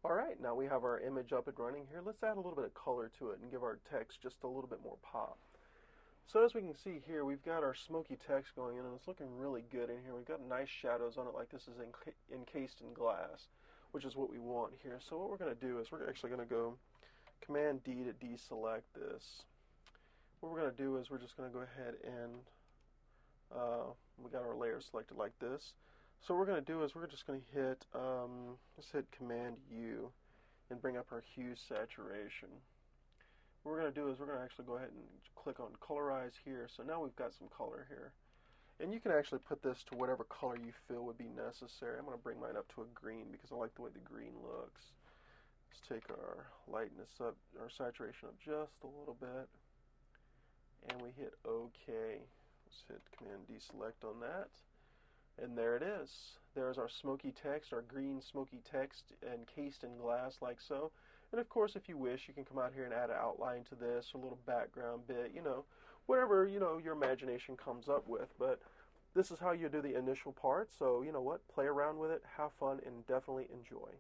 Alright, now we have our image up and running here. Let's add a little bit of color to it and give our text just a little bit more pop. So as we can see here, we've got our smoky text going in, and it's looking really good in here. We've got nice shadows on it, like this is encased in glass, which is what we want here. So what we're going to do is we're actually going to go Command D to deselect this. What we're going to do is we're just going to go ahead and we got our layer selected like this. So what we're going to do is we're just going to hit let's hit Command U and bring up our hue saturation. What we're going to do is we're going to actually go ahead and click on colorize here. So now we've got some color here. And you can actually put this to whatever color you feel would be necessary. I'm going to bring mine up to a green because I like the way the green looks. Let's take our lightness up, our saturation up just a little bit. And we hit OK. Let's hit Command deselect on that. And there it is. There's our smoky text, our green smoky text encased in glass like so. And of course, if you wish, you can come out here and add an outline to this, a little background bit, whatever, your imagination comes up with. But this is how you do the initial part. So, you know what? Play around with it, have fun, and definitely enjoy.